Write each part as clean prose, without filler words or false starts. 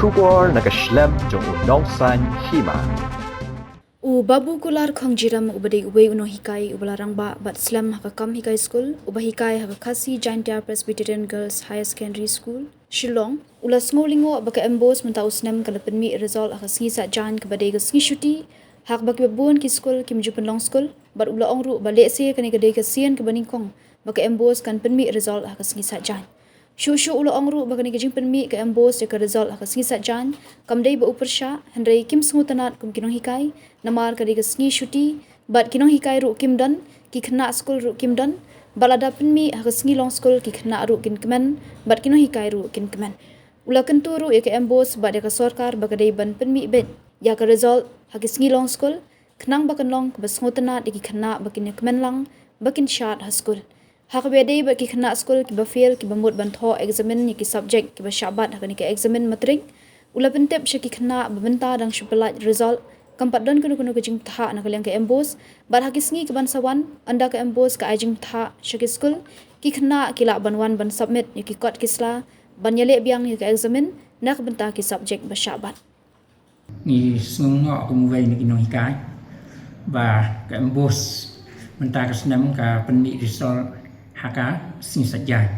Shubor nakaslem jong unongsan hima. Babu kular khongjiram ubade uwe uno hikai ubalarang ba bat slam hakakam hikai school uba hikai hakakasi Giant Tiar Presbyterian Girls Higher Secondary School Shillong ulas ngolingo baka embos menta usnem kalapen mi result akasngi sa jan kabade gasngi shuti hak baki babuan ki school kim jupen long school bat ula ongru bale se kane kade kasian kebaning kong baka embos kan penmi result akasngi sa jan Shushu ulo ongru bagani gajing penmi ke embos de ke result akasngi sa jan kamdei ba upersha hendrei kim sngu tanat kum kinong hikai namar kadi gasngi shuti bat kinong hikai ru kim dan ki khna school ru kim dan balada penmi akasngi long school ki khna ru kin kemen bat kinong hikai ru kin kemen ula kentu ru ke embos bat de ke sarkar bagadei ban penmi ben ya ke result hakisngi long school khnang bakan long ke basngu tanat ki khna bakin kemen lang bakin shat ha school hak bedei ba ki khna school ki ba fail ki ba mut ban tho examine ni ki subject ki ba shabat hakani ki examine matrik ula pentep she ki khna ba benta dang shupelat result kampat don kuno kuno kejing tha na kaliang ke embos bar hakisngi ki ban sawan anda ke embos ka ajing tha she ki school ki khna ki la ban wan ban submit ni ki kot kisla ban yale biang ni ke examine nak benta ki subject ba shabat ni sungo kumwai ni kinong hikai ba ke embos benta ka senam ka penni result haka sing sajai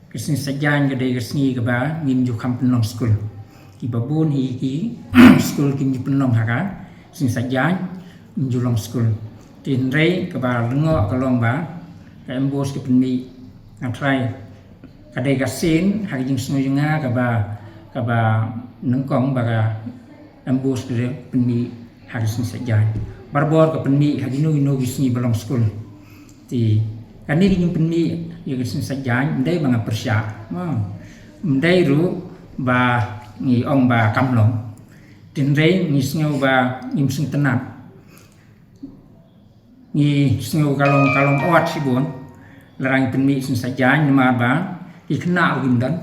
kesing sajai gede kesni ke ba ngim ju kam penong school ki babun hi ki school kim ju penong haka sing sajai ju long school tin rei ke ba lengo ka long ba ka embos ke penni ngatrai kade ka sin ha jing snu junga ka ba nengkong ba ka embos ke penni ha sing sajai barbor ke penni ha ginu ino gisni belong school ti kani yung penni yung sajan ndai banga persya ndai ru ba ngi ong ba kamlong tin rei ngi sngo ba ngim sing tenat ngi sngo kalong awat sibon larang penni sing sajan nama ba ikna gimdan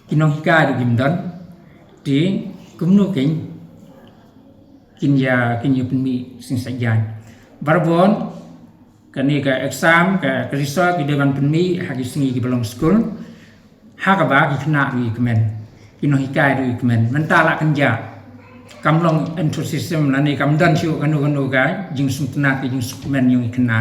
kinong hika gimdan di kumno king kinya penni sing sajan barbon kani ka exam ka result ki dewan penmi hagi singi ki belong school ha ka ba ki khna ri kemen kino hikai ri kemen mentala kenja kamlong entry system lani kam dan chu kanu ga jing sum tna ki jing kemen yung khna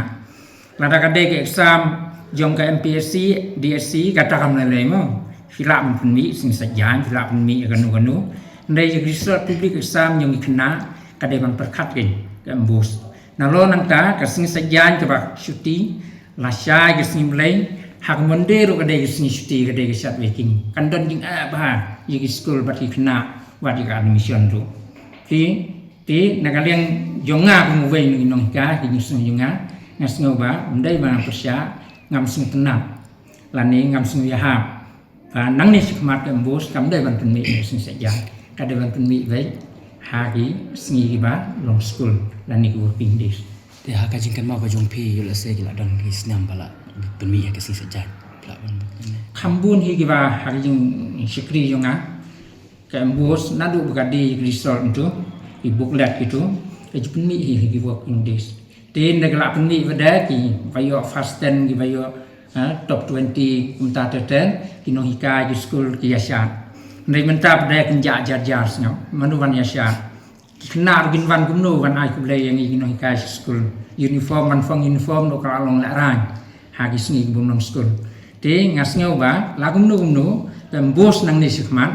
lada ka de ke exam jong ka MPSC DSC kata kam le mo fila penmi sing sajan fila penmi kanu ndai result public exam yung khna ka de ban perkhat ki ka embos nalo nangka kasing sajan ke bak syuti lasya kasing mulai hak mondero kadai kasing syuti kadai kesat waking kandon jing bah yigi school bati kena wadi ka admission tu ti nakaliang jonga kumuwai ngi nongka ki sing jonga ngasngo ba ndai ba persya ngam sing tenang lani ngam sing yahap nang ni sikmat embos kam dai ban penmi sing sajan kadai ban penmi wai hagi singi ba long school lani ku working days te haka jingkan ma ba jong pi yula se gila don ki snam bala penmi ya kasi saja pla ban khambun hi ba hagi jing sikri jonga ka embos nadu bagadi result itu i booklet itu ke penmi hi working days ten negala penmi bada ki bayo fast 10 ki bayo top 20 kumta teten kino hika di school ki yasat ndai menta pada kenja jar snyo manuwan yasya kena rugin wan gumno wan ai kublai yang ingin hikai school uniform man fong uniform do kalong la ran hagi sngi bunong school te ngasnyo ba lagumno gumno tembos nang ni sikmat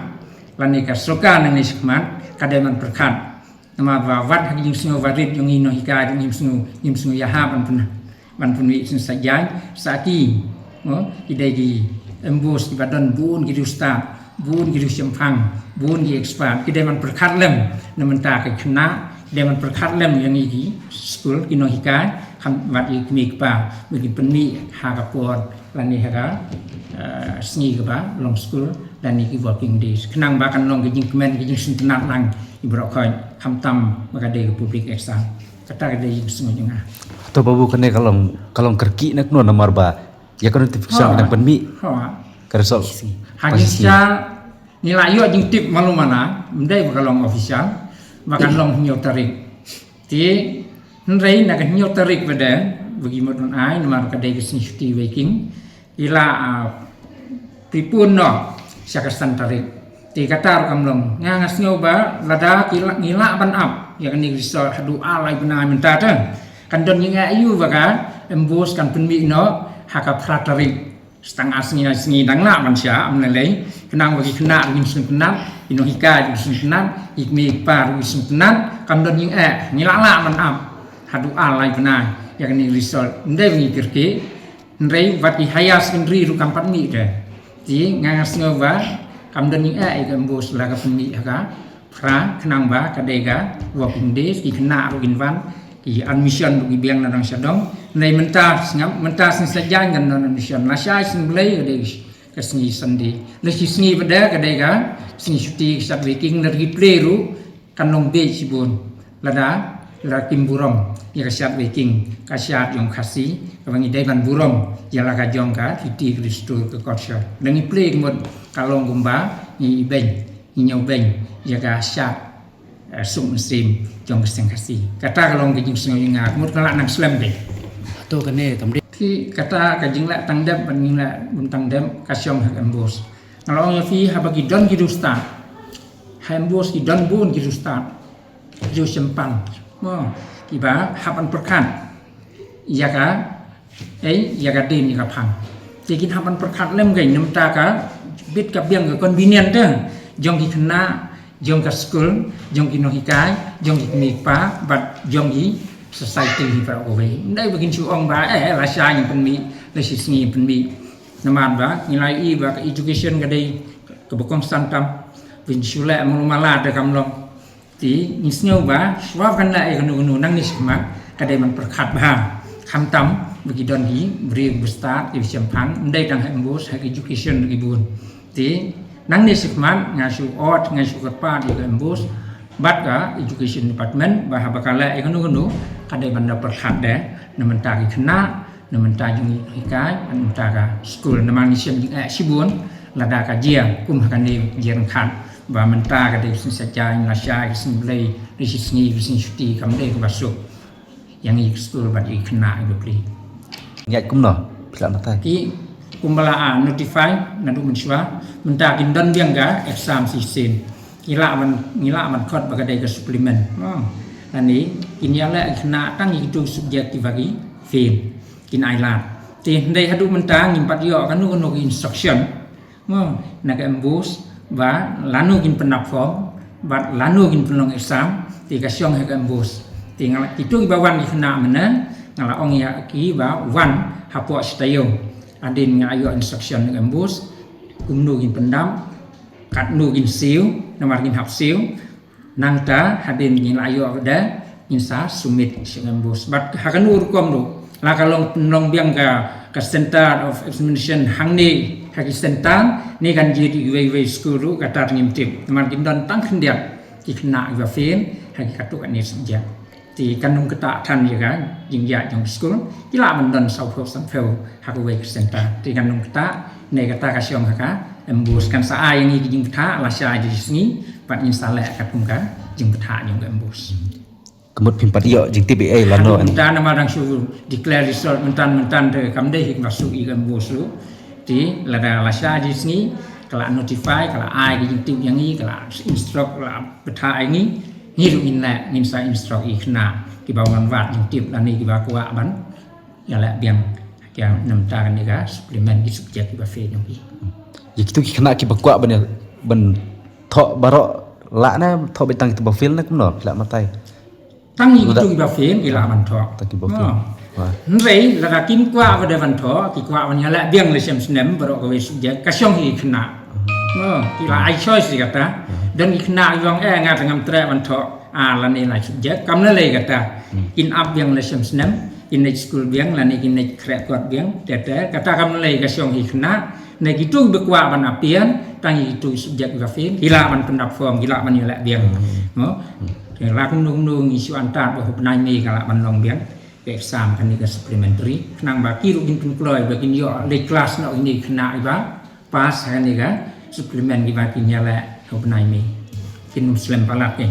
lani ka soka nang ni sikmat kademan perkat nama ba wat hagi sngo warit yang ingin hikai ngim sngo ya ha ban punwi sin sajai saki idai gi embos di badan bun gi ustaz bun gitu sempang bun di expert kita man perkat lem namun tak kena dia man perkat lem yang ini school kino hika kam wat ikmi pa bagi penni ha kapor lani ha sngi ba long school dan iki working days kenang bakan long gijing kemen gijing sintenat lang ibrok khoi kam tam maka de public exam kata de semuanya atau babu kene kalong kerki nak no nomor ba ya kan notifikasi nang penmi keresol Hagisya nilai yo jing tip malu mana mendai bakalong official makan long nyo tarik ti nrei nak nyo tarik pada bagi modon ai nomor kadai kesini syuti waking ila pripun no syakasan tarik ti kata kamlong ngas ngoba lada ngila ban up ya kan result hadu alai benai menta ta kan don yang ayu baka embos kan penmi no haka pratari stang asngi dang la manusia amnalai kenang bagi kena rin suntenat ino hika rin suntenat ikmi par rin suntenat kan don yang ngila la ban up hadu alai benai ya kan result ndai bagi kirki ndai vati hayas indri ru kampat mi de ti ngas ngoba kamdan yang embos laga penmi haka pra kenang ba kadega wa pumdes ki kena rugin van ki admission rugi biang nadang sadong nei menta sing saja ngan non admission la shay sing blai de kasni sandi le singi beda kadega sing syuti sat waking dari play ru kanong be sibun lada la kim burom ya kasat waking kasyat yong khasi kawangi dai ban burom ya la ka jong ka fiti kristo ke kotsa dangi play mod kalong gumba ni beng ni nyau beng ya ka syat sum sim jong keseng kasi kata kalong ke jing sing ngak mut kala nang slam de to kene tamri ki kata ka jing la tang dem ban jing la bun tang dem kasyong hak embos kalong ya fi ha bagi don ki dusta ha embos ki don bun ki dusta jo sempan mo ki ba hapan perkan ya ka ya ka din ya ka phang tikin hapan perkat lem gai nemta ka bit ka biang ka convenient te jong ki kena jong ka school jong ki no hikai jong ki mi pa bat jong ki society hi pa owe ndai begin chu ong ba la sha ni penmi la si sngi penmi naman ba nilai i ba ka education ka dei ka bokong santam vin chula mulumala de kamlong ti ni snyo ba swab kan la e kanu nang ni sma ka dei man perkat ba kham tam bagi don hi bri bestar di sempang ndai dang embos hak education bagi bun ti nang ni sma ngasu ot ngasu kerpa di embos bat ka education department ba habakala e kanu ka dei banda perkat de namenta ki kena namenta jung hikai namenta ka school namang sim jing sibun lada ka jia kum kan ni jeng khan ba menta ka dei sin saja la sha sin blai ri singi sin shuti kam dei ka basuk yang ik school bat ik kena ibu pri Nhạy cũng nọ, làm nó tay. ki kumbala notify nadu menswa menta kin don biang ga exam season ngila man khot bagadai ka supplement ani kin yala kena tang itu subjektif bagi fail kin ailat ti ndai hadu menta ngimpat yo kanu instruction na ka embus ba lanu kin penap form ba lanu kin penong exam ti ka syong ha ka embus ti ngala itu bawan kena mena ngala ong ya ki ba wan hapo stayo adin ngayo instruction ng embus kumnu gin pendam katnu gin siu namar gin hap siu nang ta hadin gin ayo ada insa sumit sing embus bat hakanu rukom do la kalong penong biang ka center of examination hangni haki center ni kan jadi way school ru kata ngimtip namar gin don tang khendiat ki kena ga fin haki katu kan ni senja ti kanung kata than ya kan jing ya jong school kila mendon sau phok sam phel hakwe center ti kanung kata ne kata kasyong haka embus kan sa ai ni jing kata la sha di sini pat installe kapung ka jing kata jong embus Kemut pimpat iyo jing TBA lah no. mentan nama dang su declare result mentan de kam de hik masuk i embus lu ti la sha di sini kala notify kala ai jing tip yang ni kala instruct la beta ai ni ni ru in la ngin sa instruct i khna ki bawan wat jing tip la ni ki ba kwa ban ya la biang yang nam ta kan ni ga supplement di subjek ki ba fe jong ki Ya gitu kena ki bakwa ben thọ barok la na thọ betang tu bafil na cũng nọ la matai. tang ni tu ki ba fe ki la ban tho Ta ki bafil. Wah. nrei la kim kwa ba de ban tho ki kwa ban ya la biang le sem snem barok ka we subjek ka syong hi khna ki la ai choice kata dan ikna yong ngat ngam tre ban tho la ni la subjek kam na le kata in up biang le sem snem in school biang la ni kin kret kwat biang tete kata kam le ka syong hi khna ne gitu be kwa ban apian tang itu subjek ka fin kila ban pendap form kila ban la biang la kun nung isu antar ba hubnai ni kala ban long biang exam kan ni ka supplementary nang ba ki ru kin ploy ba kin yo le class no ini khna iba pas kan ni ka supplement ki ba kin ya la hubnai mi kin muslim palak ke